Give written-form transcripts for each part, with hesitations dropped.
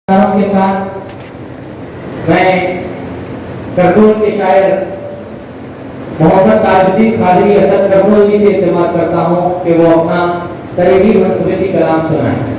के साथ मैं करनूल के शायर मोहम्मद ताजुद्दीन कादरी हसन करनूल जी से इल्तिमास करता हूँ कि वो अपना तरीबी मनसूबती कलाम सुनाएं।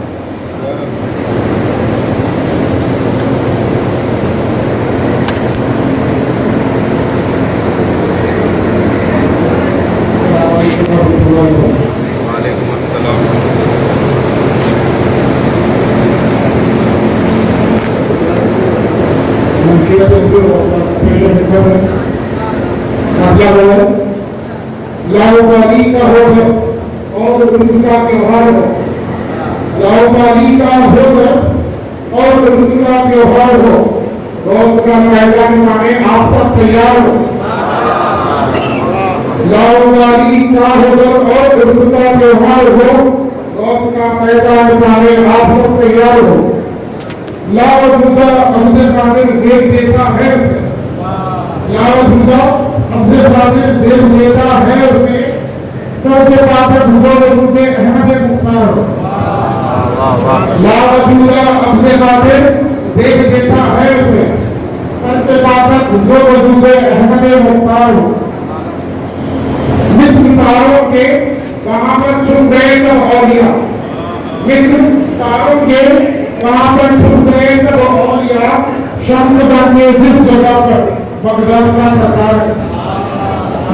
लाओबाली का हो और उसका त्योहार हो, लाओबाली का हो और उसका त्योहार हो, रोज का मैदान माने आप सब तैयार हो। लाओबाली का हो और उसका त्योहार हो, रोज का मैदान माने आप सब तैयार हो। लाओजुदा अब्दुल कादिर देख देता है उसे, लाओजुदा अब्दुल कादिर देख देता है उसे, सबसे पाकर मुझे अहमद मुख्तार हो। लाओजुदा अब्दुल कादिर देख देता है उसे, सबसे पाकर मुझे अहमद मुख्तार हो। मिस्र तारों के वहां पर छुप गए सब औलिया, मिस्र तारों के वहां पर छुप गए सब औलिया, शम्स बन के जिस जगह पर बगदाद का सरकार है।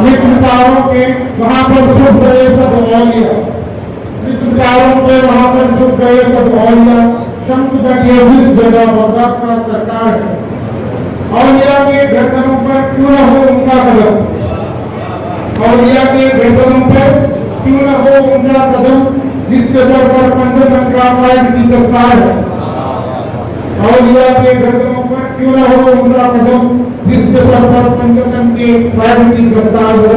मिस्र तारों के वहां पर छुप गए सब औलिया, मिस्र तारों के वहां पर छुप गए सब औलिया, शम्स बन के जिस जगह बगदाद का सरकार है। औलिया के गर्दनों पर क्यों न हो उनका कदम, औलिया के गर्दनों पर क्यों न हो उनका कदम, जिसके सर पर पंचतन का पैर की दस्तार है। औलिया के गर्दनों पर क्यों न हो उनका कदम, जिसके सर पर पंचतन के पैर की दस्तार हो।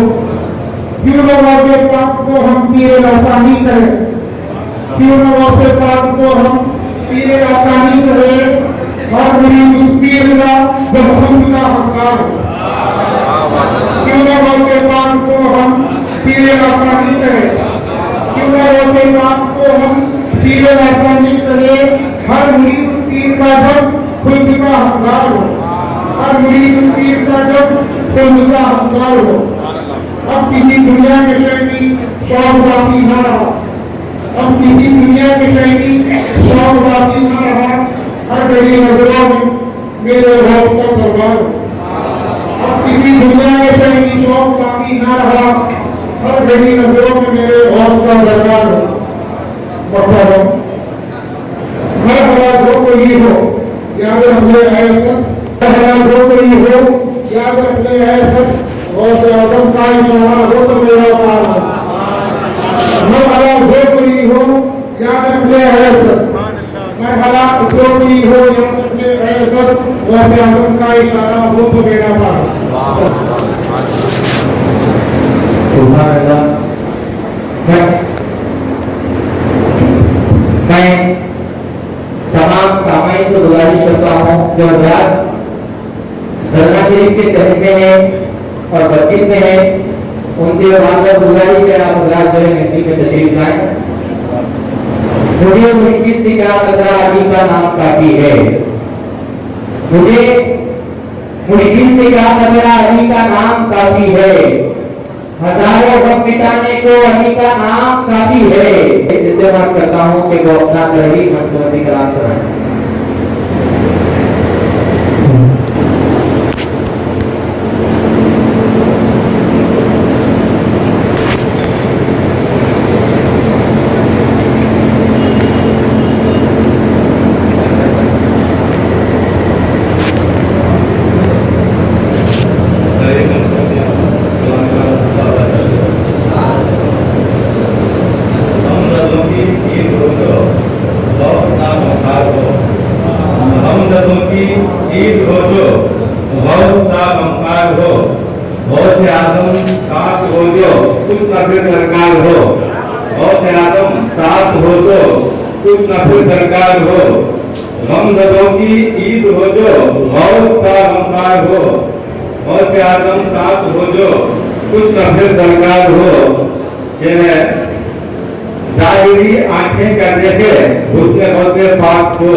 क्यों न वाक़े पाक को हम पीरे आसानी करें, क्यों न वाक़े पाक को हम पीरे आसानी करें, हर मुरीद उस पीर का जब हमदा हकदार हो। क्यों न वाक़े पाक को हम पीरे आसानी करें, क्यों न वाक़े पाक को हम पीरे आसानी करें, हर मुरीद उस पीर का जब खुद का हकदार हो, हर मुरीद उस पीर का जब खुद का हकदार हो। अब किसी दुनिया के शैली शौक बाकी ना रहा, अब किसी दुनिया के शैली शौक बाकी ना रहा, हर मेरी नजरों में मेरे रौब का दरबार हो। अब किसी दुनिया के शैली शौक बाकी ना रहा, हर मेरी नजरों में मेरे रौब का दरबार हो। मतलब हर हालात हो कोई हो याद रख ले ऐसा, हर हालात हो कोई हो याद रख ले ऐसा, और से आदम का इशारा हो तो मेरा पार हो। हर हालात हो कोई हो याद रख ले ऐसा, हर हालात हो कोई हो याद रख ले ऐसा, और से आदम का इशारा हो तो मेरा पार हो। सुभान अल्लाह। मैं तमाम सामाइन से गुजारिश करता हूँ जो हज़रात दरगाह शरीफ के शहर में है और मस्जिद में है, उनसे बार गुजारिश है आप हज़रात जो है मस्जिद में तशरीफ लाएं। मुझे मुश्किल से क्या कदरा अली का नाम काफी है, मुझे मुश्किल से क्या कदरा अली का नाम काफी है, हजारों गम मिटाने को अली का नाम काफी है। इल्तिमास करता हूँ कि वो अपना तहरीर मनसूबती कलाम सुनाएं। ईद हो जो बहुत सा ममकार हो, बहुत से आदम साथ हो जो कुछ नफे सरकार हो, बहुत से आदम साथ हो जो कुछ नफे सरकार हो। गमजदों की ईद हो जो बहुत सा ममकार हो, बहुत से आदम साथ हो जो कुछ नफे सरकार हो। जाहिरी आंखें कर देखे उसने बहुत पाक हो,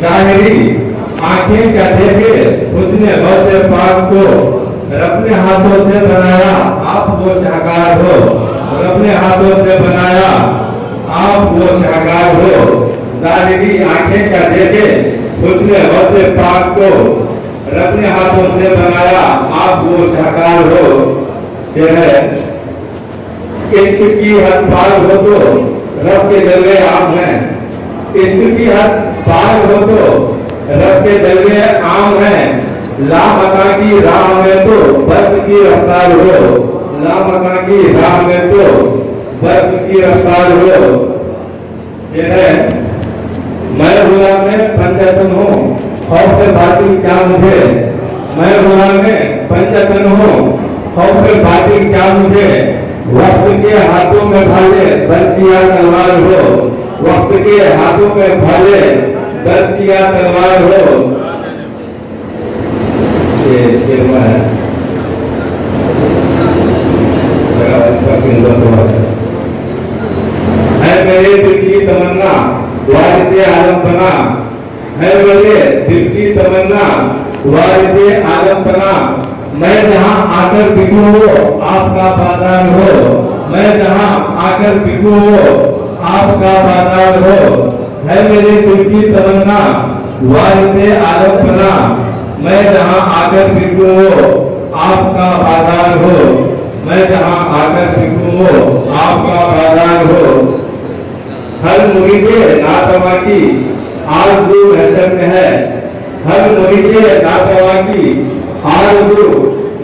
जाहिरी आंखें क्या देखे उसने गौसे पाक को अपने हाथों से बनाया, आप वो शाहकार हो। अपने हाथों से बनाया, आप वो शाहकार हो। जाहिरी आंखें क्या देखे उसने गौसे पाक को अपने हाथों से बनाया, आप वो शाहकार हो। शेर है, इश्क की हद पार हो तो रब के जलवे आम है। इश्क की हद पार हो तो रब के जलवे आम है। लामका की राह में तो बर्फ की रफ्तार हो। लामका की राह में तो बर्फ की रफ्तार हो। ये है, मैं गुलाम में पंचतन हूँ, खौफ बातिल क्या मुझे। मैं गुलाम में पंचतन हूँ, खौफ बातिल क्या मुझे। वक्त के हाथों में भाले बर्चिया तलवार हो। वक्त के हाथों में भाले बर्चिया तलवार हो। ये है मेरे दिल की तमन्ना वारिसे आलम बना। है मेरे दिल की तमन्ना वारिसे आलम बना। मैं जहां आकर बिकूं हो आपका बाजार हो। मैं जहां आकर बिकूं हो आपका बाजार हो। है मेरे दिल की तमन्ना वारिसे आलम बना। मैं जहां आकर बिकूं हो आपका बाजार हो। मैं जहां आकर बिकूं हो आपका बाजार हो। हर मुरीदे नातवा की आरज़ू महशर में है। हर मुरीदे नातवा की आरज़ू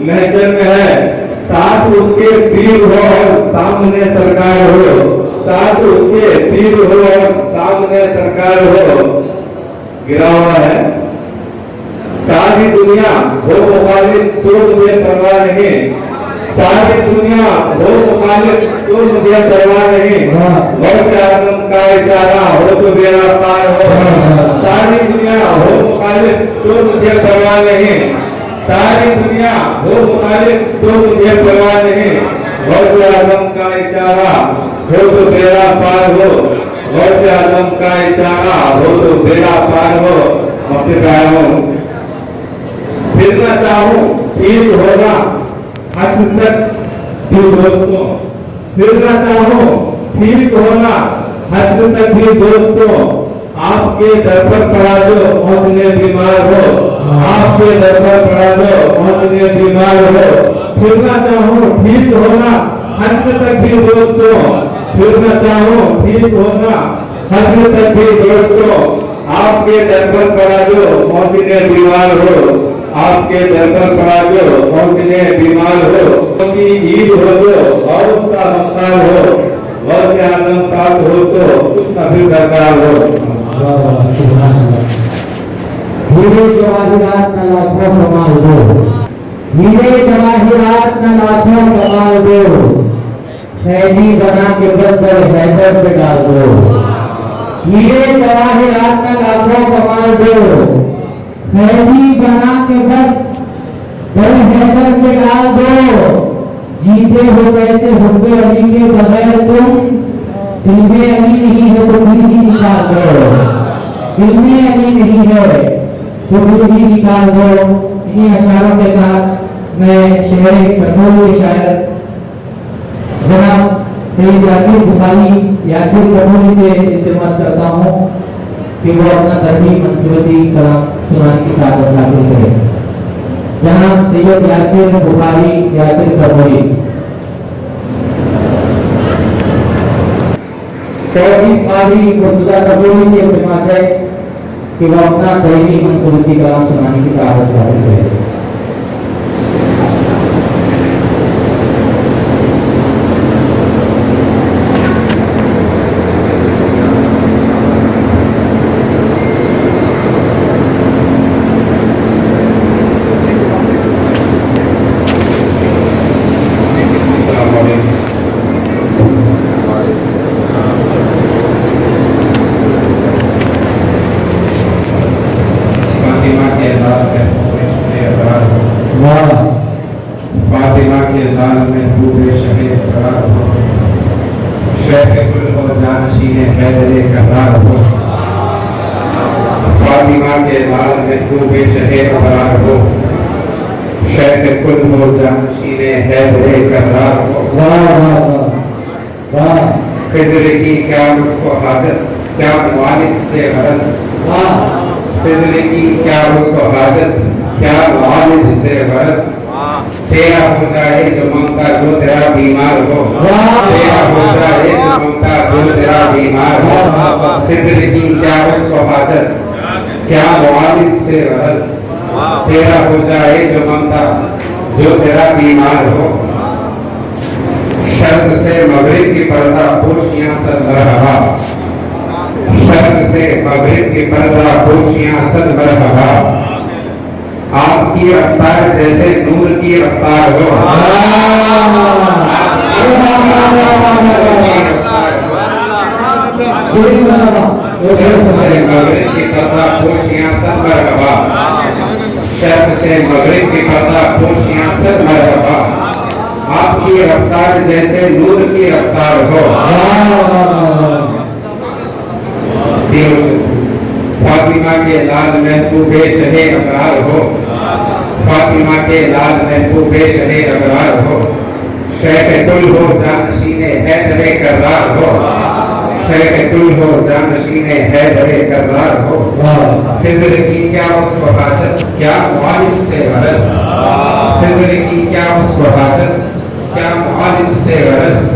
महशर में है। साथ उसके पीर हो और सामने सरकार हो। साथ उसके पीर हो और सामने सरकार हो। गिरा हुआ है, सारी दुनिया हो मुखालिफ तो मुझे परवाह नहीं। सारी दुनिया हो मुखालिफ तो मुझे परवाह नहीं। वक्त आदम का इशारा हो तो बेड़ा पार हो। सारी दुनिया हो मुखालिफ तो मुझे परवाह नहीं। सारी दुनिया हो मुखालिफ तो मुझे परवाह नहीं। वक्त आदम का इशारा हो तो बेड़ा पार हो। वक्त आदम का इशारा हो तो बेड़ा पार हो। अपने प्रायों फिरना चाहूं ठीक होगा हंस तक भी दोस्तों। फिरना चाहूं ठीक होगा हंस तक भी दोस्तों। आपके दर पर पड़ा जो पहुंचने बीमार हो। आपके दर पर पड़ा जो पहुंचने बीमार हो। फिरना चाहूं ठीक होगा हंस तक भी दोस्तों। फिरना चाहूं ठीक होगा हंस तक भी दोस्तों। आपके दर पर पड़ा जो पहुंचने बीमार हो। आपके दर पर पड़ा जो पहुंचने बीमार हो। क्योंकि ईद हो जो और उसका रमजान हो। वक्त आदम साथ हो तो कुछ न फिर दरकार हो। हीरे जवाहिरात न लाखों कमाल दो। हीरे जवाहिरात न लाखों कमाल दो। खैदी बना के बंदर हैदर पे डाल दो। हीरे जवाहिरात न लाखों कमाल दो। खैदी बना के बस बड़े हैदर पे डाल दो। जीते हो कैसे हुक्म अली के बगैर तुम। दिल में अली नहीं है तो दिल ही निकाल दो। दिल में अली नहीं है तो दिल ही निकाल दो। इन्हीं अशारों के साथ मैं शेर करनूल के शायर जनाब सैयद यासिर बुखारी यासिर करनूली से इल्तिमास करता हूँ कि वो अपना धर्मी मंसूरती कलाम सुनाने की सादत हासिल करें। जनाब सैयद यासिर बुखारी यासिर करनूली। तौहीद कारी मुर्तजा करनूली से इल्तिमास है कि वो अपना धर्मी मंसूरती कलाम सुनाने की सादत हासिल करें। फातिमा के लाल में डूबे शहे करार हो। शह गुल और जानशीने हैदरे करार हो। फातिमा के लाल में तू बेशहे अबरार हो, शैख कुल हो जानशीने है बड़े करार हो। वाह वाह वाह वाह खिजर की क्या उसको हाजत, क्या वालिद से गरज, वाह खिजर की क्या उसको हाजत, क्या वालिद से गरज। तेरा हो जाए जो ममता जो तेरा बीमार हो, तेरा हो जाए जो ममता जो तेरा बीमार हो। खिजर की क्या उसको हाजत, क्या वालिद से गरज। तेरा हो जाए जो ममता जो तेरा बीमार हो। शर्त से मगरिब की पर्दा पोशियां सद मरहबा, शर्त से मगरिब की पर्दा पोशियां सद मरहबा। आपकी रफ्तार जैसे नूर की रफ्तार हो, मगरिब की पर्दा पोशियां सद मरहबा, शर्त से मगरिब की पर्दा पोशियां सद मरहबा। आपकी रफ्तार जैसे नूर की रफ्तार हो। फातिमा के लाल महबूबे शहे अबरार हो, फातिमा के लाल महबूबे शहे अबरार हो। शैख कुल हो जानशीने हैदरे कर्रार हो, शैख कुल हो जानशीने हैदरे कर्रार हो। खिज़र की क्या उसको हाजत, क्या वालिद से गरज। खिज़र की क्या उसको हाजत, क्या वालिद से गरज।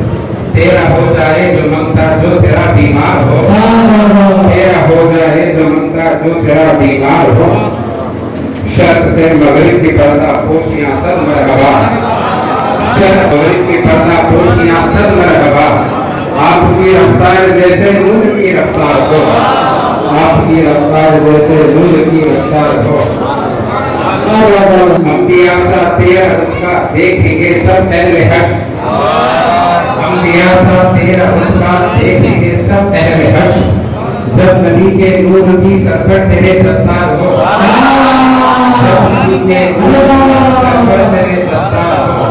तेरा हो जाए जो मंगता जो तेरा बीमार हो, तेरा हो जाए जो मंगता जो तेरा बीमार हो। शर्त से मगरिब की पर्दा पोशियां सद मरहबा, शर्त मगरिब की पर्दा पोशियां सद मरहबा। आपकी रफ्तार जैसे नूर की रफ्तार हो, आपकी रफ्तार जैसे नूर की रफ्तार हो। अंबिया सा तेरा रुतबा देखेंगे सब अहले हक, अंबिया सा तेरा रुतबा देखेंगे सब अहले हक। जब नबी के नूर की सरफर तेरे दस्तार हो, जब नबी के नूर की सरफर तेरे दस्तार हो।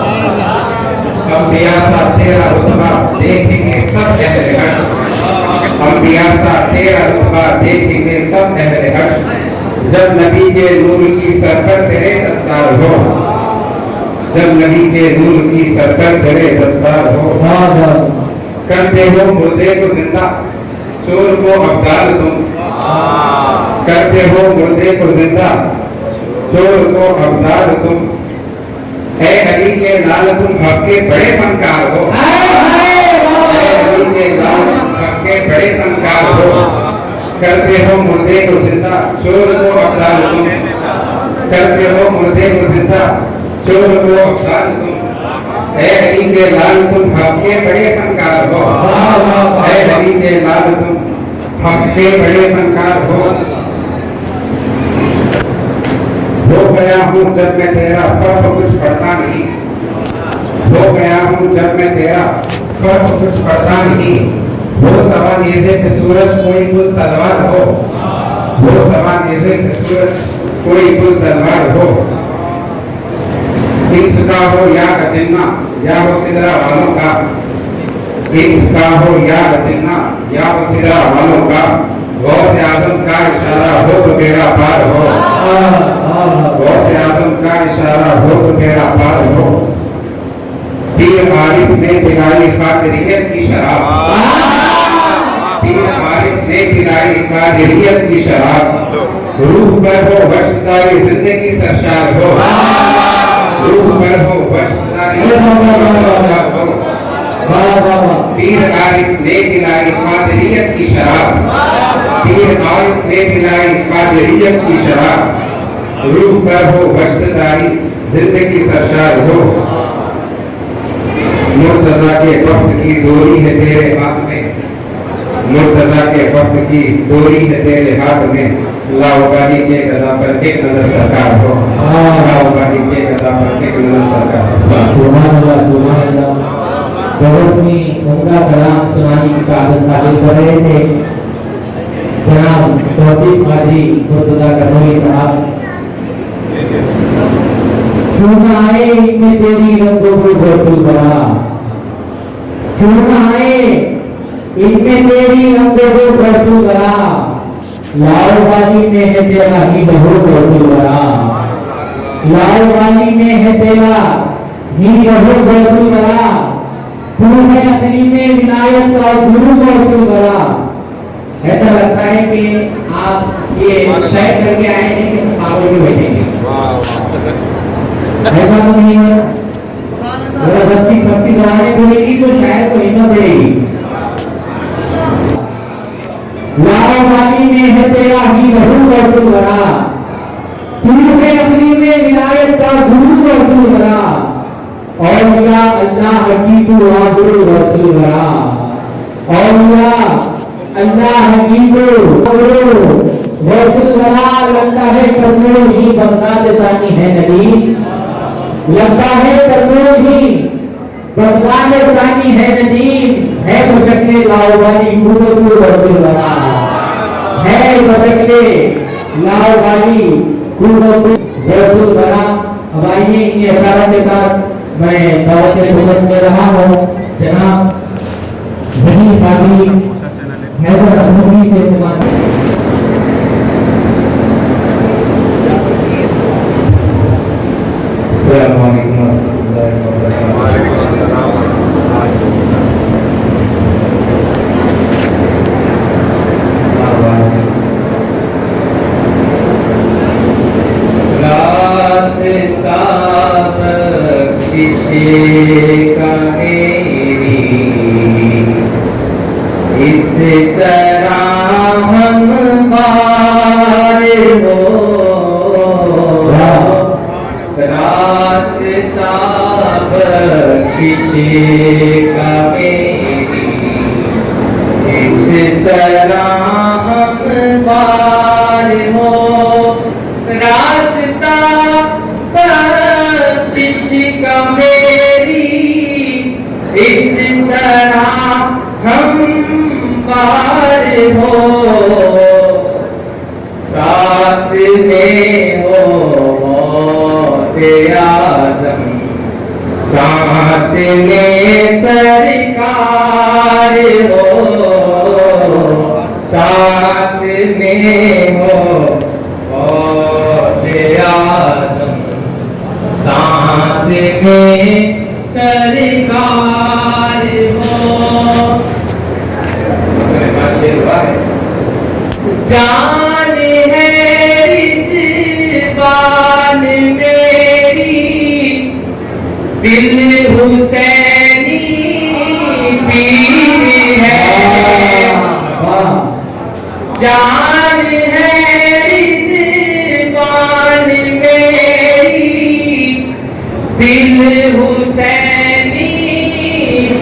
अंबिया सा तेरा रुतबा देखेंगे सब अहले हक, अंबिया सा तेरा रुतबा देखेंगे सब अहले हक। जब नबी के नूर की सरफर तेरे दस्तार हो, जब नबी के नूर की सरफर तेरे दस्तार हो। करते हो मुर्दे को जिंदा, चोर को अब्दाल तुम, करते हो मुर्दे को जिंदा, चोर को अब्दाल तुम। ऐ अली के लाल तुम हक के बड़े फनकार हो, ऐ अली के लाल तुम हक के बड़े फनकार हो। करते हो मुर्दे को जिंदा, चोर को अब्दाल तुम, करते हो मुर्दे को जिंदा, चोर को अब्दाल तुम। ऐ अली के लाल तुम हक के बड़े फनकार हो, ऐ अली के लाल तुम हक के बड़े फनकार हो। हो गया हूँ जब मैं तेरा फर्क कुछ पढ़ता नहीं, हो गया हूँ जब मैं तेरा फर्क कुछ पढ़ता नहीं। वो सवाल ऐसे कि सूरज कोई कुल तलवार हो, वो सवाल ऐसे कि सूरज कोई कुल तलवार हो। इंस का हो या अजिन्ना या वो सिदरा वालों का, इंस का हो या अजिन्ना या वो सिदरा वालों का। गौस आजम का इशारा हो तो बेड़ा पार हो, गौस आजम का इशारा हो तो बेड़ा पार हो। पीर आरिफ ने पिलाई कादरियत की शराब, पीर आरिफ ने पिलाई कादरियत की शराब। रूह पर हो वशदारी जिंदगी सरशार हो, रूह पर हो वशदारी सरशार हो। पीर आरिफ ने पिलाई कादरियत की शराब, पीर आरिफ ने पिलाई कादरियत की शराब। रूह पर हो वशदारी जिंदगी सरशार हो। मुर्तजा के वक्त की डोरी है तेरे हाथ में, मुर्तजा के वक्त की डोरी है तेरे हाथ में। लाओबादी के गदा पर एक नजर सरकार हो, लाओबादी के गदा पर एक नजर सरकार हो। बहुत में उनका कलाम सुनाने की साधन हासिल कर रहे थे जनाब तौसीफ काजी मुर्तजा कनौली साहब। क्यों ना आए इनमें तेरी रंगों को रसूल बना, क्यों ना आए इनमें तेरी रंगों को रसूल बना। लाल वाली में है तेरा ही बहुत वसूलरा, लाल वाली में है तेरा ही बहुत वसूलरा, तू है अपनी में विनायक और गुरु वसूलरा। ऐसा लगता है कि आप ये तय करके आए हैं कि पागल में बैठेंगे, ऐसा तो नहीं है। अगर भक्ति भक्ति दवाने बोलेगी तो शायद को हिम्मत देगी। लाल वाली में है तेरा ही बहुत वसूलरा, तू है अपनी में विनायक का गुरु वसूलरा, और या अल्लाह की तू गुरु वसूलरा, और या अल्लाह की तू गुरु वसूलरा। लगता है करोड़ ही बगदाद जानी है नबी, लगता है करोड़ ही बगदाद जानी है नबी, है बशक्ले लाल वाली गुरु वसूलरा, है बशक्ले लाल वाली गुरु बना। अब आइए इनकी अशारत के साथ मैं दावत सुबह में रहा हूँ जनाब वही भाभी हैदर अहमदी से इस तरह हम पार हो रास्ता बख्शिश का मेरी, इस तरह हम पार हो रास्ता बख्शिश का मेरी, इस तरह हम पार हो साथ में हो से आजम, साथ में सरकार हो, साथ में हो से आजम, साथ में सरकार हो। जान है रिज़वान मेरी, दिल हुसैनी पीर है, जान है रिज़वान मेरी, दिल हुसैनी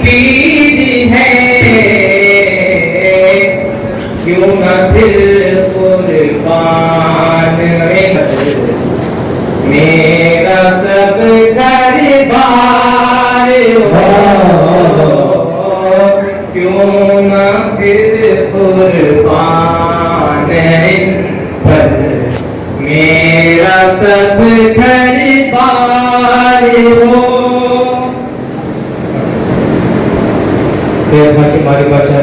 पीर है, क्यों न फिर कुर्बान मेरा सब घर बार हो, क्यों न फिर कुर्बान पर मेरा सब घर बार हो। शेर भाषी हमारी भाषा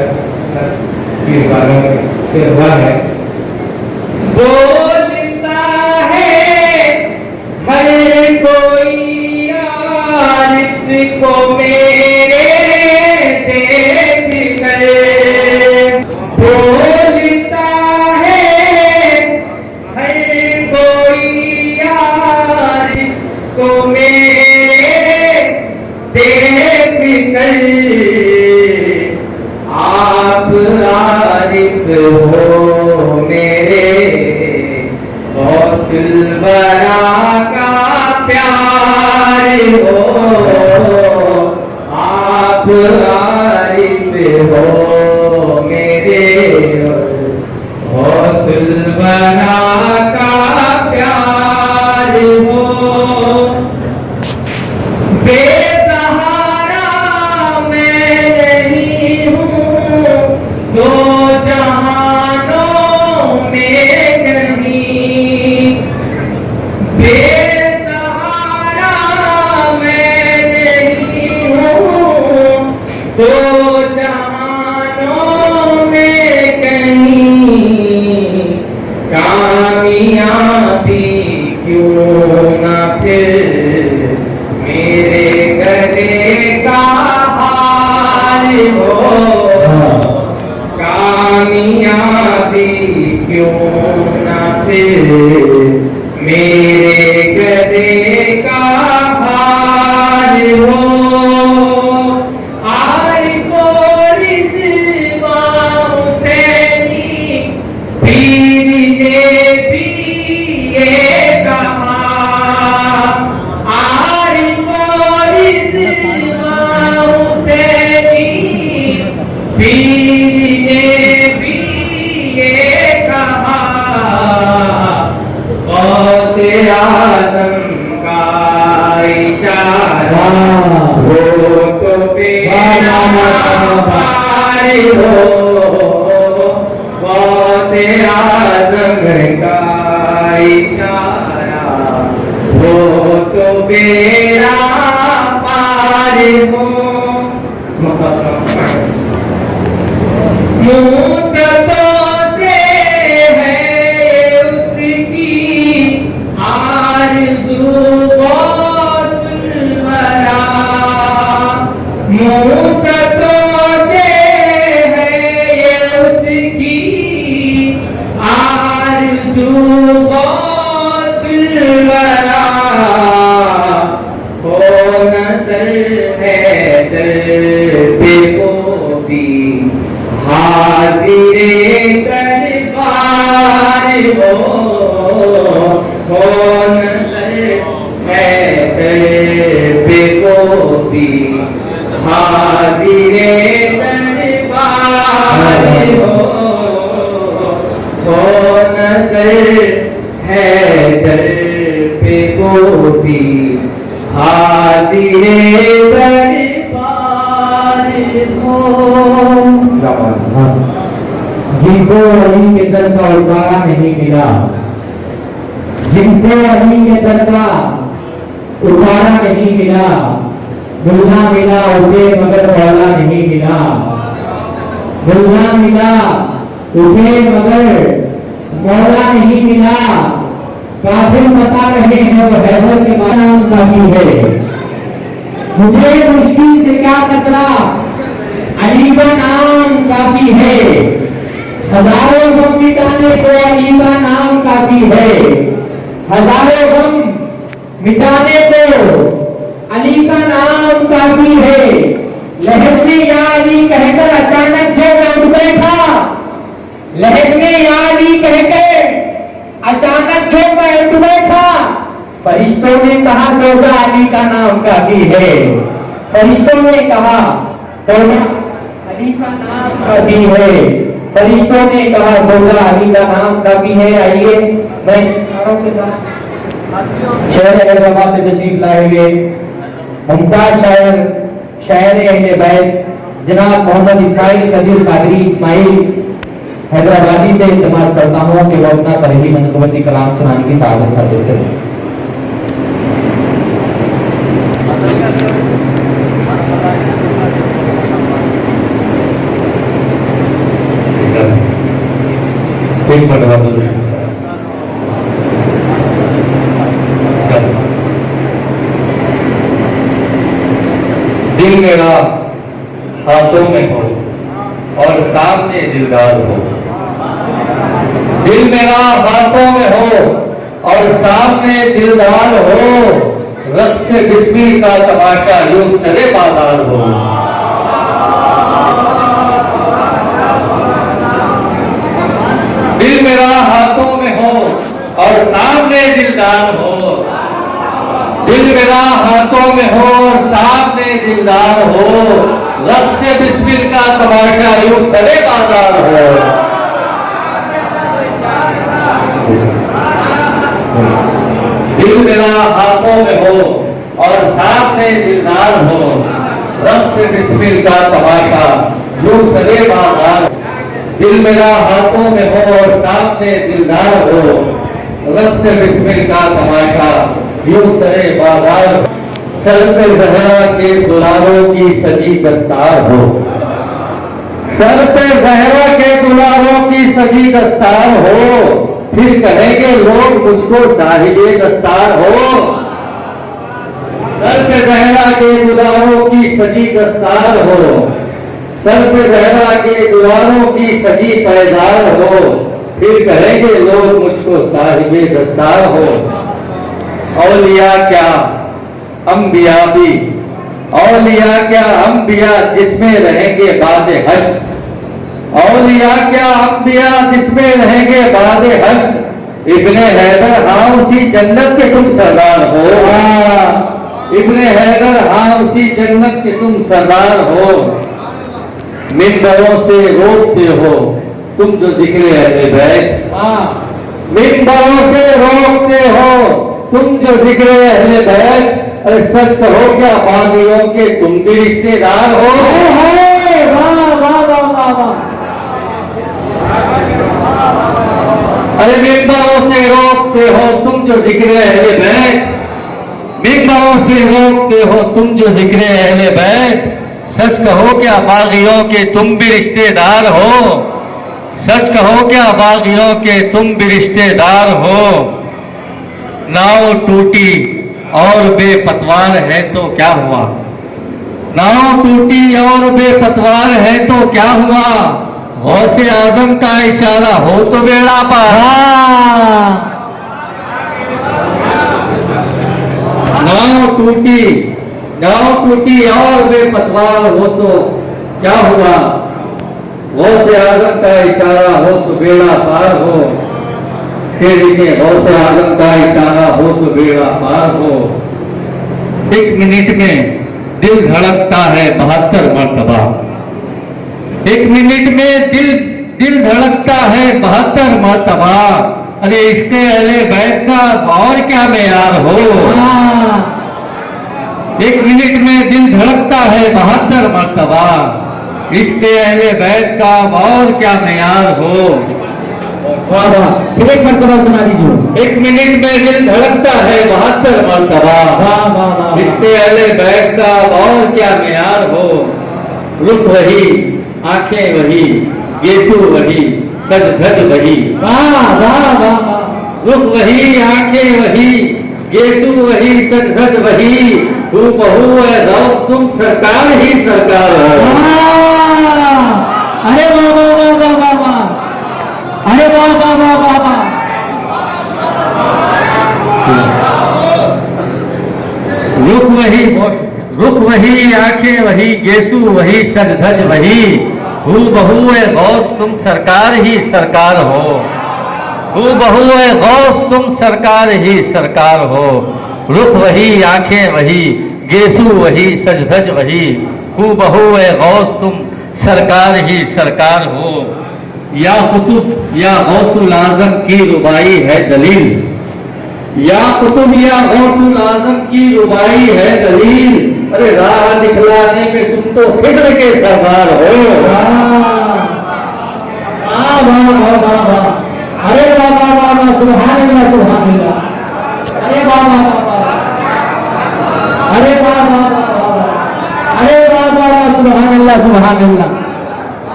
की गानों में शेर हुआ है, बोलता है हर कोई आरिफ को मेरे देख कर, बोलता है हर कोई आरिफ को मेरे देख कर, आप आरिफ हो मेरे गौसुल बरा का प्यार हो, आप आरिफ हो मेरे गौसुल बरा का प्यार हो। बेसहारा मैं नहीं हूँ दो जहानों में कहीं, बेसहारा मैं नहीं हूँ दो जहानों में कहीं, क्यों न फिर मेरे गले का हार हो, आई कोरी दीवारों से पीर ने भी ये कहा, आई कोरी दीवारों से पीर ने भी ये कहा, गौसे आजम का इशारा हो तो बेड़ा पार हो, गौसे आजम का इशारा हो तो बेड़ा पार हो। मुद्दतों से है उसकी आरज़ू वस्ल, मुद्दतों से है उसकी आरज़ू वस्ल, हो नज़र है दर पे को भी हाज़िरे दरबार हो नज़र है दर पे को भी हाज़िरे दरबार हो नज़र है दर पे को भी हाज़िरे दरबार हो। जिनको अली के दर का उतारा नहीं मिला, जिनको अली के दर का उतारा नहीं मिला, दुल्हा मिला उसे मगर मौला नहीं मिला, दुल्हा मिला उसे मगर मौला नहीं मिला, काफिर बता रहे हैं वो हैदर के नाम काफी है, मुझे मुश्किल से क्या खतरा, अली का नाम काफी है, हजारों गम मिटाने को अली का नाम काफी है, हजारों गम मिटाने को अली का नाम काफी है, लहर में या अली कहकर अचानक जो मैं उठ बैठा, लहर में या अली कहकर अचानक जो मैं उठ बैठा, फरिश्तों ने कहा सौदा अली का नाम काफी है, फरिश्तों ने कहा सौदा अली का नाम काफी है, फरिश्तों ने कहा सौदा अली का नाम काफी है। आइए मैं इशारों के साथ शहर हैदराबाद से तशरीफ लाए हुए मुमताज शायर अहले बैत जनाब मोहम्मद इस्माइल कदीर कादरी इस्माइल हैदराबादी से इल्तिमास करता हूँ कि वो अपना पहली मनकबती कलाम सुनाने की सादत करते चले। एक मिनट दिल मेरा हाथों में हो और सामने दिलदार हो, दिल मेरा हाथों में हो और सामने दिलदार हो, रक्स बिस्मिल का तमाशा यूं सरे बाजार हो, दिल मेरा हाथों में हो और सामने दिलदार हो, दिल मेरा हाथों में हो और सामने दिलदार हो, रक्स बिस्मिल का तमाशा यूं सरे बाजार हो। दिल मेरा हाथों में हो और सामने दिलदार हो, रक्स बिस्मिल का तमाशा यूं सरे बाजार, दिल मेरा हाथों में हो और सामने दिलदार हो, रक्स बिस्मिल का तमाशा यूं सरे बाजार, सर पे जहरा के दुलारों की सजी दस्तार हो, सर पे जहरा के दुलारों की सजी दस्तार हो, फिर कहेंगे लोग मुझको साहिबे दस्तार हो, सर पे जहरा के दुलारों की सजी दस्तार हो, सर पे जहरा के दुलारों की सजी पैदार हो, फिर कहेंगे लोग मुझको साहिबे दस्तार हो। औलिया क्या अंबिया भी, औलिया क्या अंबिया जिसमें रहेंगे बादे हश्र, औलिया क्या अंबिया जिसमें रहेंगे बादे हश्र। इब्ने हैदर हाँ उसी जन्नत के तुम सरदार हो, इब्ने हैदर हाँ उसी जन्नत के तुम सरदार हो। मिंबरों से रोकते हो तुम जो जिक्र अहले बैत, मिंबरों से रोकते हो तुम जो जिक्र अहले बैत। अरे सच कहो क्या बागियों के तुम भी रिश्तेदार हो। अरे मिंबरों से रोकते हो तुम जो जिक्र अहले बैत, मिंबरों से रोकते हो तुम जो जिक्र अहले बैत। सच कहो क्या बागियों के तुम भी रिश्तेदार हो, सच कहो क्या बागियों के तुम भी रिश्तेदार हो। नाव टूटी और बेपतवार है तो क्या हुआ, नाव टूटी और बेपतवार है तो क्या हुआ। गौसे आजम का इशारा हो तो बेड़ा पार। नाव टूटी और बेपतवार हो तो क्या हुआ। गौसे आजम का इशारा हो तो बेड़ा पार हो। फिर इन्हें गौसे आजम का इशारा हो तो बेड़ा पार हो। एक मिनट में दिल धड़कता है 72 मरतबा, एक मिनट में दिल धड़कता है 72 मरतबा। अरे इसके अहले बैत का और क्या मेयार हो। एक मिनट में दिल धड़कता है 72 मरतबा, इसके अहले बैत का और क्या मेयार हो। फिर एक मरतबा सुना दीजिए। एक मिनट में दिल धड़कता है 72 मरतबा, इसके अहले बैत का और क्या मेयार हो। रुख वही, आंखें वही, यीशु वही, सज धज वही। रुख वही, आंखें वही, यीशु वही, सज धज वही। तू बहू है रौब तुम सरकार ही सरकार हो। अरे वाह वाह वाह वाह वाह वाह, अरे वाह वाह वाह वाह वाह। रुख वही, आंखें वही, यीशु वही, सज धज वही। हू बहू है गौस तुम सरकार ही सरकार हो। हू बहू है गौस तुम सरकार ही सरकार हो। रुख वही, आंखें वही, यीशु वही, सज धज वही। हू बहू है गौस तुम सरकार ही सरकार हो। या कुतुब या गौसुल आजम की रुबाई है दलील, या कुतुब या गौसुल आजम की रुबाई है दलील। अरे राह दिखलाने में तुम तो खिद्र के सरदार हो। अरे वाह वाह वाह वाह, सुभान अल्लाह सुभान अल्लाह। अरे वाह वाह वाह वाह, अरे वाह वाह वाह वाह, अरे वाह वाह वाह, सुभान अल्लाह सुभान अल्लाह।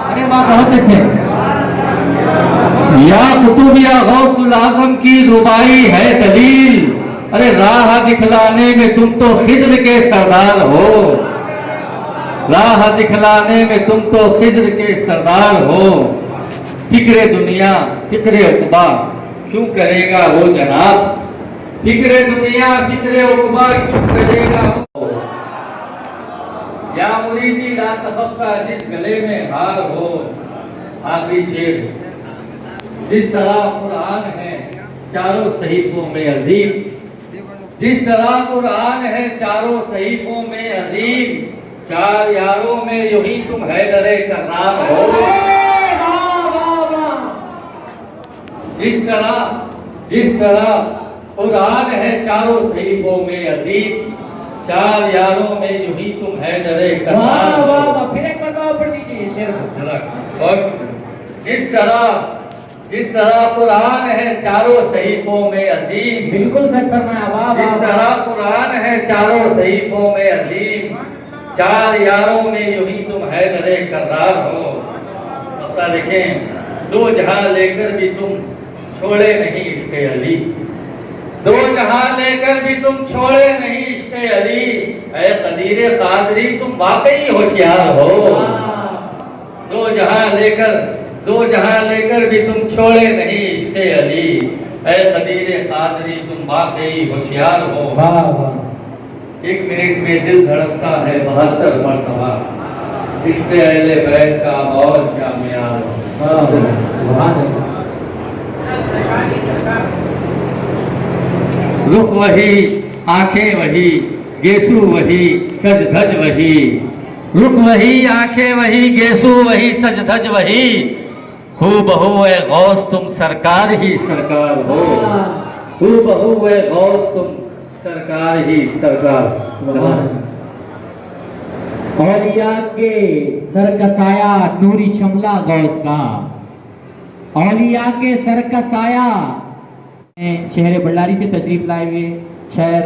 अरे वाह, बहुत अच्छे। या कुतुब या गौसुल आजम की रुबाई है दलील। अरे राह दिखलाने में तुम तो खिज्र के सरदार हो। राह दिखलाने में तुम तो खिज्र के सरदार हो। फिक्रे दुनिया फिक्रे उकबा क्यों करेगा वो जनाब। फिक्रे दुनिया फिक्रे उकबा क्यों करेगा वो। या मुरीदी ला तखफ़ा जिस गले में हार हो। आखिरी शेर, जिस तरह कुरान है चारों सहीफों में अजीम, जिस तरह कुरान है चारों सहीफों में अजीम। चार यारों में यूं ही तुम हैदरे कररार हो। जिस तरह कुरान है चारों सहीफों में अजीम। चार यारों में यूं ही तुम हैदरे कररार हो। फिर एक बार पढ़ दीजिए शेर। जिस तरह कुरान है चारों सहीफों में अजीम। बिल्कुल सच फरमाया, वाह जिस तरह कुरान है चारों सहीफों में अजीम। चार यारों में यूं ही तुम हैदरे कररार हो। अपना देखें, दो जहां लेकर भी तुम छोड़े नहीं इश्क़े अली। दो जहां लेकर भी तुम छोड़े नहीं इश्क़े अली। ऐ कदीरे कादरी तुम वाकई होशियार हो। दो जहां लेकर दो जहां लेकर भी तुम छोड़े नहीं इश्क़े अली। ऐ कदीर कादरी तुम वाकई होशियार हो। वाह वाह। 1 मिनट में दिल धड़कता है 72 मरतबा। इश्क़े अहले बैत का और क्या मियार हो। रुख वही, आंखें वही, गेसू वही, सज धज वही। रुख वही, आंखें वही, गेसू वही, सज धज वही। हू बहू ए गौस तुम सरकार ही सरकार हो। हू बहू ए गौस तुम सरकार ही सरकार। औलिया के सर का साया नूरी शमला गौस का। औलिया के सर का साया। शहर बल्लारी से तशरीफ लाए हुए शहर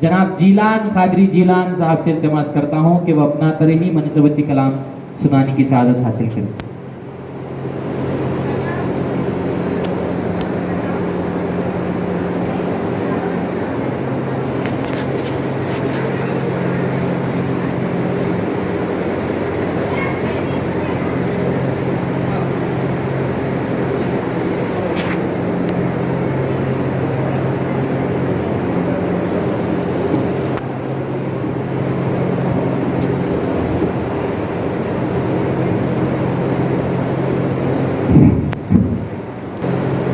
जनाब जीलान कादरी जीलान साहब से इल्तिमास करता हूं कि वह अपना तरीही मनक़बती कलाम सुनाने की सआदत हासिल करें।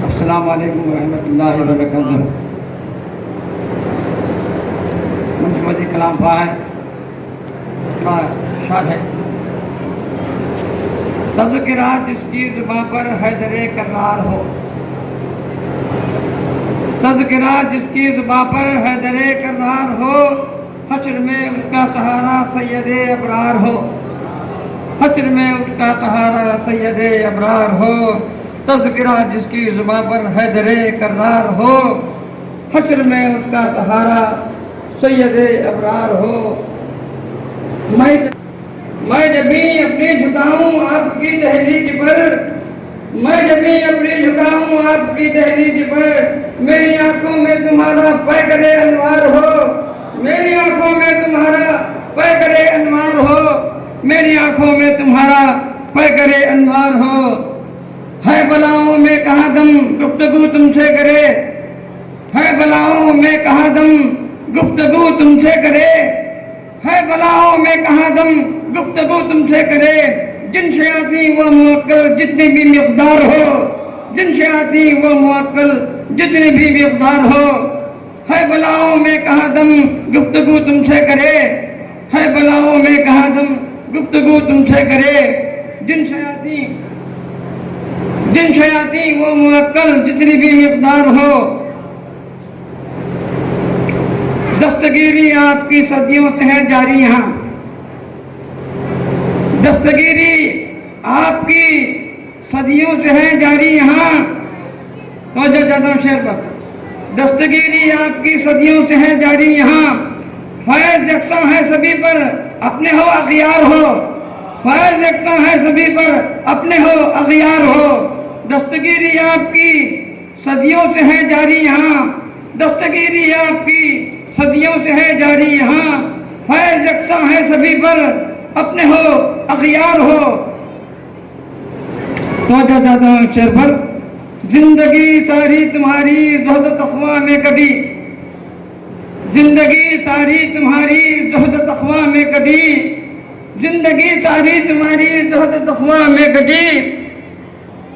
अस्सलामु अलैकुम रहमतुल्लाहि व बरकातुहू। मुंतज़िर कलाम फाइल शाद है। तज़किरा जिसकी ज़ुबां पर हैदरे करार हो। तज़किरा जिसकी ज़ुबां पर हैदरे करार हो। हश्र में उसका सहारा सैयदे अबरार हो। हश्र में उसका सहारा सैयदे अबरार हो। तज़किरा जिसकी ज़ुबां पर हैदरे करार हो। हश्र में उसका सहारा सैयदे अबरार हो। मैं जब भी अपनी झुकाऊं आपकी दहलीज पर। मैं जब भी अपनी झुकाऊं आपकी दहलीज पर। मेरी आंखों में तुम्हारा पैकरे अनवार हो। मेरी आंखों में तुम्हारा पैकरे अनवार हो। मेरी आंखों में तुम्हारा पैकरे अनवार हो। है बलाओं में कहाँ दम गुफ्तगू तुमसे करे। है बलाओं में कहाँ दम गुफ्तगू तुमसे करे। है बलाओं में कहाँ दम गुफ्तगू तुमसे करे। जिनसे आती वो मुअक्कल जितनी भी मिक़दार हो। जिनसे आती वो मुअक्कल जितनी भी मिक़दार हो। है बलाओं में कहाँ दम गुफ्तगू तुमसे करे। है बलाओं में कहाँ दम गुफ्तगू तुमसे करे। जिनसे आती वो मुअक्कल जितनी भी मिक़दार हो। दस्तगीरी आपकी सदियों से है जारी यहाँ। दस्तगीरी आपकी सदियों से है जारी यहाँ। तो जाता हूँ शेर पर। दस्तगीरी आपकी सदियों से है जारी यहाँ। फैज़ यकसम है सभी पर अपने हो अख़ियार हो। फैज़ यकसम है सभी पर अपने हो अख़ियार हो। दस्तगीरी आपकी सदियों से है जारी यहाँ। दस्तगीरी आपकी सदियों से है जारी यहाँ। फैज़ यकसम है सभी पर अपने हो अख़ियार हो। तो जाता हूँ शेर पर। जिंदगी सारी तुम्हारी ज़ुहद तक़वा में कटी। जिंदगी सारी तुम्हारी ज़ुहद तक़वा में कटी। जिंदगी सारी तुम्हारी ज़ुहद तक़वा में कटी।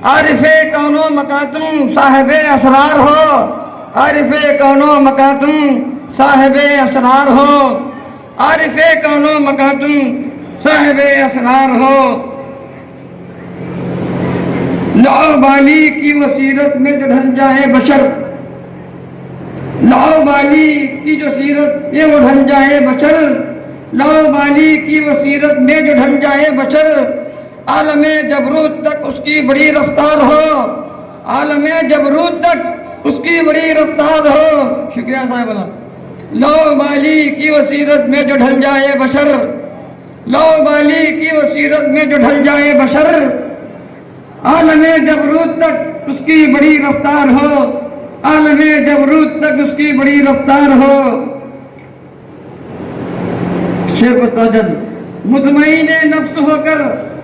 आरिफ़े कौनो मकातुम साहिबे असरार हो। आरिफ़े कौनो मकातुम साहिबे असरार हो। आरिफ़े कौनो मकातुम साहिबे असरार हो। लाओबाली की वसीरत में जो ढल जाए बशर। लाओबाली की जो सीरत ये वो ढल जाए बशर। लाओबाली की वसीरत में जो ढल जाए बशर। आलमे जबरूत तक उसकी बड़ी रफ्तार हो। आलमे जबरूत तक उसकी बड़ी रफ्तार हो। शुक्रिया साहिब। लाओबाली की वसीरत में जो ढल जाए बशर। लाओबाली की वसीरत में जो ढल जाए बशर। आलमे जबरूत तक उसकी बड़ी रफ्तार हो। आलमे जबरूत तक उसकी बड़ी रफ्तार हो। शेर मुतमईन नफ्स होकर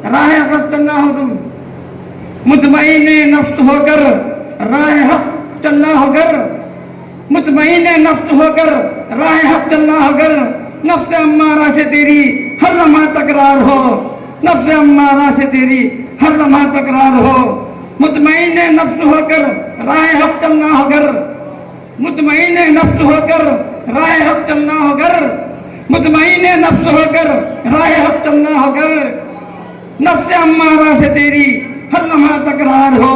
राह खस्त ना हो तुम। मुतमईन नफ्स होकर राह हक चलना होकर, मुतमईन नफ्स होकर राह हक चलना होकर, नफ्स अम्मारा से तेरी हर लम्हा तकरार हो, नफ्स अम्मारा से तेरी हर लम्हा तकरार हो, मुतमईन नफ्स होकर राह हक चलना होकर, मुतमईन नफ्स होकर राह हक चलना होकर, मुतमईन नफ्स होकर राह हक चलना होकर, नफ्स अम्मारा से तेरी हर लम्हा तकरार हो,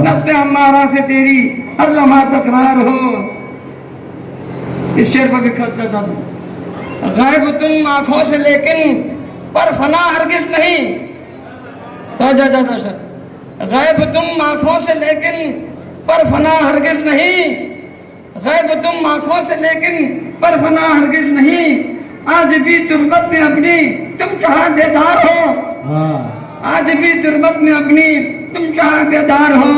नफ्स अम्मारा से तेरी हर लम्हा तकरार हो। इस शेर पर भी खर्चा था। गायब तुम आंखों से लेकिन पर फना हरगिज नहीं, जा सर, गायब तुम आंखों से लेकिन पर फना हरगिज नहीं, गायब तुम आंखों से लेकिन पर फना हरगिज नहीं, आज भी तुर्बत में अपनी तुम चाह बेदार हो, आज भी तुर्बत में अपनी तुम चाह बेदार हो,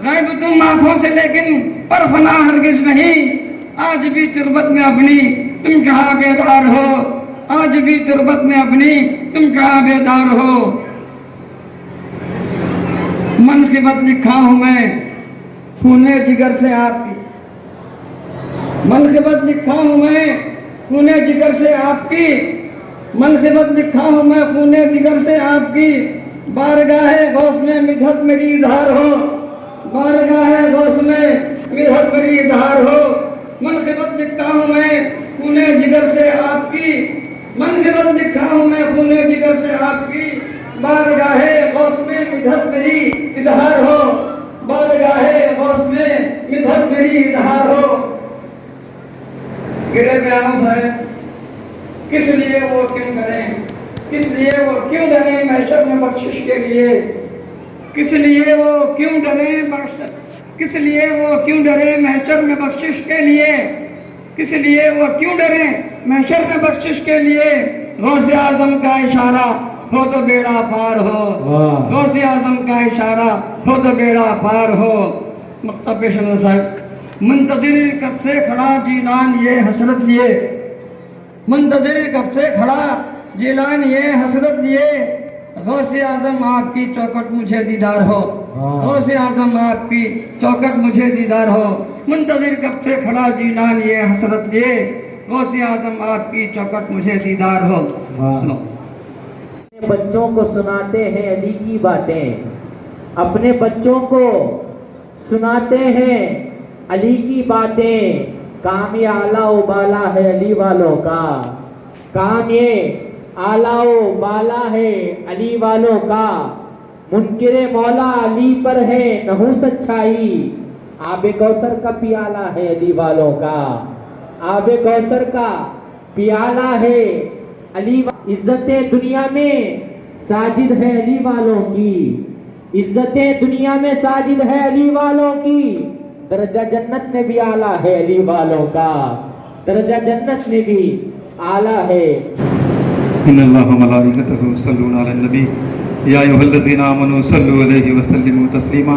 गायब तुम आंखों से लेकिन पर फना हरगिज नहीं, आज भी तुर्बत में अपनी तुम चाह बेदार हो, आज भी तुर्बत में अपनी तुम चाह बेदार हो। मनक़िबत लिखा हूं मैं खूने जिगर से आपकी, मनक़िबत लिखा हूं मैं खूने जिगर से आपकी, मनक़िबत लिखा हूं मैं खूने जिगर से आपकी, बारगाहे गौस में मिधत मेरी इजहार हो, बारगाहे गौस में मिधत मेरी इजहार हो, मनक़िबत लिखा हूं मैं खूने जिगर से आपकी, मनक़िबत लिखा हूं मैं खूने जिगर से आपकी, बारगाहे गौस में मिधत मेरी इजहार हो, बारगाहे गौस में मिधत मेरी इजहार हो। गिरे प्यारों से किस लिए वो क्यों करें, किस लिए वो क्यों डरे महशर में बख्शिश के लिए, किस लिए वो क्यों डरे किस लिए वो क्यों डरे महशर में बख्शिश के लिए, किस लिए वो क्यों डरे महशर में बख्शिश के लिए, गौसे आजम का इशारा हो तो बेड़ा पार हो, गौसे आजम का इशारा हो तो बेड़ा पार हो। मक्ता पेश साहब, मुंतजिर कब से खड़ा जीलान ये हसरत लिए, मुंतजिर कब से खड़ा जीलान ये हसरत लिए, गौसे आजम आपकी चौकट मुझे दीदार हो, गौसे आजम आपकी चौकट मुझे दीदार हो, मुंतजिर कब से खड़ा जीलान ये हसरत लिए, गौसे आजम आपकी चौकट मुझे दीदार हो। सुनो। बच्चों को सुनाते हैं अली की बातें, अपने बच्चों को सुनाते हैं अली की बातें, काम ये आला उबाला है अली वालों का, काम ये आला उबाला है अली वालों का, मुनकिरे मौला अली पर है नहूस अच्छाई, आबे कौसर का पियाला है अली वालों का, आबे कौसर का पियाला है अली। इज्जतें दुनिया में साजिद है अली वालों की, इज्जतें दुनिया में साजिद है अली वालों की, दर्जा जन्नत में भी आला है अली वालों का, दर्जा जन्नत में भी आला है। इन्नल्लाह व मलाइकतहु युसल्लूना अलन नबी या अय्युहल्लज़ीना आमनू सल्लू अलैहि व सल्लिमू तस्लीमा।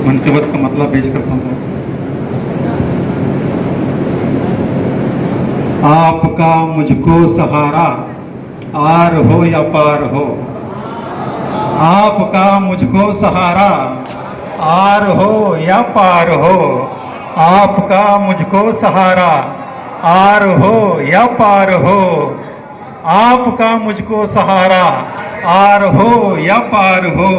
मनक़िबत का मतलब पेश करता हूँ। आपका मुझको सहारा आर हो या पार हो, आपका मुझको सहारा आर हो या पार हो, आपका मुझको सहारा आर हो या पार हो, आपका मुझको सहारा आर हो या पार हो,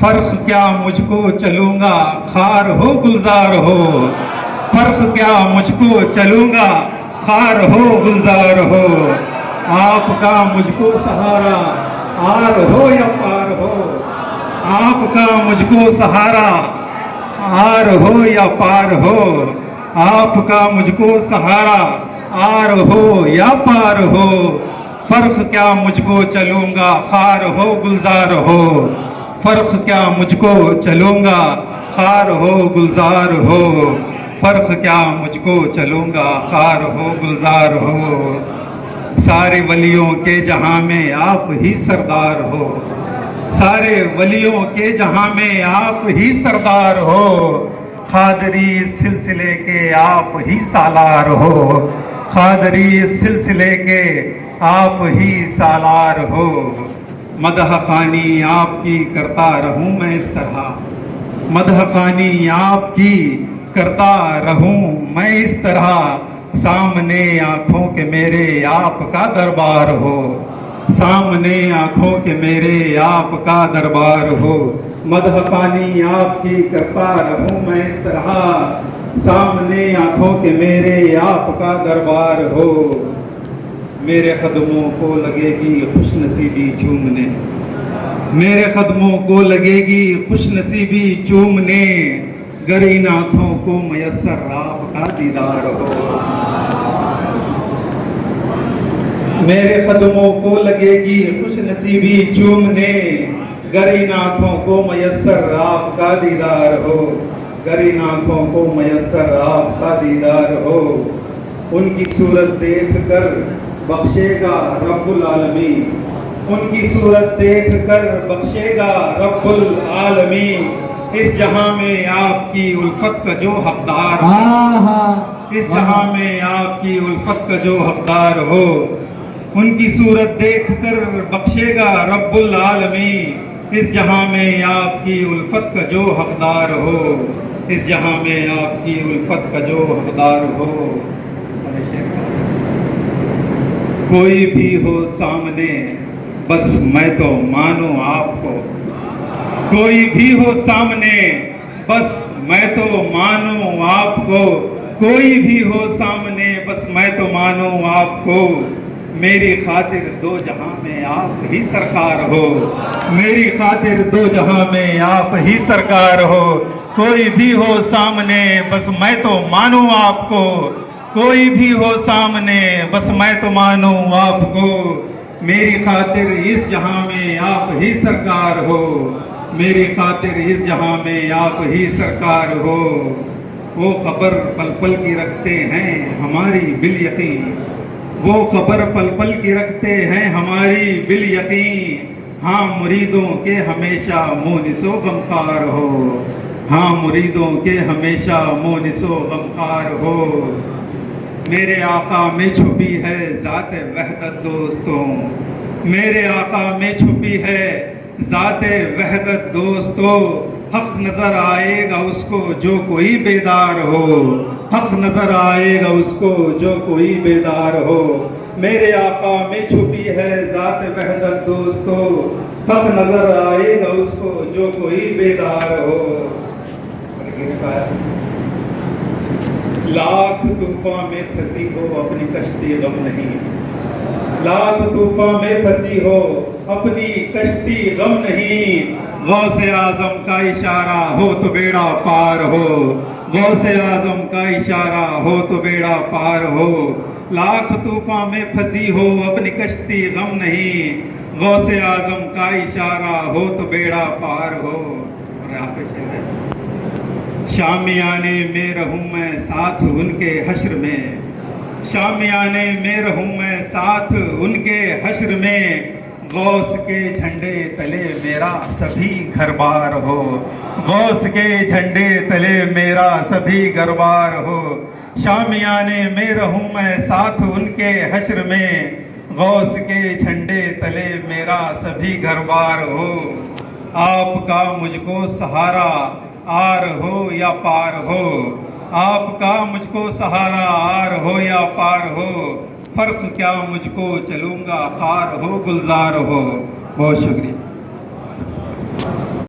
फर्क क्या मुझको चलूंगा खार हो गुलजार हो, फर्क क्या मुझको चलूंगा खार हो गुलजार हो, आपका मुझको सहारा आर हो या पार हो, आपका मुझको सहारा आर हो या पार हो, आपका मुझको सहारा आर हो या पार हो, फर्क क्या मुझको चलूंगा खार हो गुलजार हो, फर्क क्या मुझको चलूंगा खार हो गुलजार हो, फर्क क्या मुझको चलूंगा खार हो गुलजार हो। सारे वलियों के जहां में आप ही सरदार हो, सारे वलियों के जहां में आप ही सरदार हो, खादरी सिलसिले के आप ही सालार हो, खादरी सिलसिले के आप ही सालार हो। मदह खानी आपकी करता रहूं मैं इस तरह, मदह खानी आपकी करता रहूं मैं इस तरह, सामने आंखों के मेरे आपका दरबार हो, सामने आंखों के मेरे आपका दरबार हो। मदह खानी आपकी करता रहूं मैं इस तरह, सामने आंखों के मेरे आपका दरबार हो। मेरे कदमों को लगेगी खुशनसीबी चूमने, मेरे कदमों को लगेगी खुशनसीबी चूमने, गर इन आंखों को मयस्सर आपका दीदार हो। मेरे कदमों को लगेगी खुशनसीबी चूमने, गर इन आंखों को मयस्सर आपका दीदार हो, गर इन आंखों को मयस्सर आपका दीदार हो। उनकी सूरत देख कर बख्शेगा रब्बुल आलमीन, उनकी सूरत देख कर बख्शेगा रब्बुल आलमीन। इस जहां में आपकी उल्फत का जो हकदार हो, इस जहां में आपकी उल्फत का जो हकदार हो, उनकी सूरत देख कर बख्शेगा रब्बुल आलमीन। इस जहां में आपकी उल्फत का जो हकदार हो, इस जहां में आपकी उल्फत का जो हकदार हो। कोई भी हो सामने बस मैं तो मानूं आपको, कोई भी हो सामने बस मैं तो मानूं आपको, कोई भी हो सामने बस मैं तो मानूं आपको। मेरी खातिर दो जहां में आप ही सरकार हो, मेरी खातिर दो जहां में आप ही सरकार हो। कोई भी हो सामने बस मैं तो मानूं आपको, कोई भी हो सामने बस मैं तो मानूं आपको। मेरी खातिर इस जहां में आप ही सरकार हो, मेरी खातिर इस जहां में आप ही सरकार हो। वो खबर पल पल की रखते हैं हमारी बिल यकीन, वो खबर पल पल की रखते हैं हमारी बिल यकीन। हाँ मुरीदों के हमेशा मोनिसो गमखार हो, हाँ मुरीदों के हमेशा मोनिसो गमखार हो। मेरे आका में छुपी है ज़ात वहदत दोस्तों, मेरे आका में छुपी है ज़ात वहदत दोस्तों। हक नजर आएगा उसको जो कोई बेदार हो, हक नजर आएगा उसको जो कोई बेदार हो। मेरे आका में छुपी है ज़ात वहदत दोस्तों, हक नजर आएगा उसको जो कोई बेदार हो। लाख तूफान में फंसी हो अपनी कश्ती गम नहीं, लाख तूफान में फंसी हो अपनी कश्ती गम नहीं। गौसे आजम का इशारा हो तो बेड़ा पार हो, गौसे आजम का इशारा हो तो बेड़ा पार हो। लाख तूफान में फंसी हो अपनी कश्ती गम नहीं, गौसे आजम का इशारा हो तो बेड़ा पार हो। शामियाने में रहूं मैं साथ उनके हश्र में, शामियाने में रहूं मैं साथ उनके हश्र में। गौस के झंडे तले मेरा सभी घरबार हो, गौस के झंडे तले मेरा सभी घरबार हो। शामियाने में रहूं मैं साथ उनके हश्र में, गौस के झंडे तले मेरा सभी घरबार हो। आपका मुझको सहारा आर हो या पार हो, आपका मुझको सहारा आर हो या पार हो। फर्क क्या मुझको चलूंगा खार हो गुलजार हो। बहुत शुक्रिया।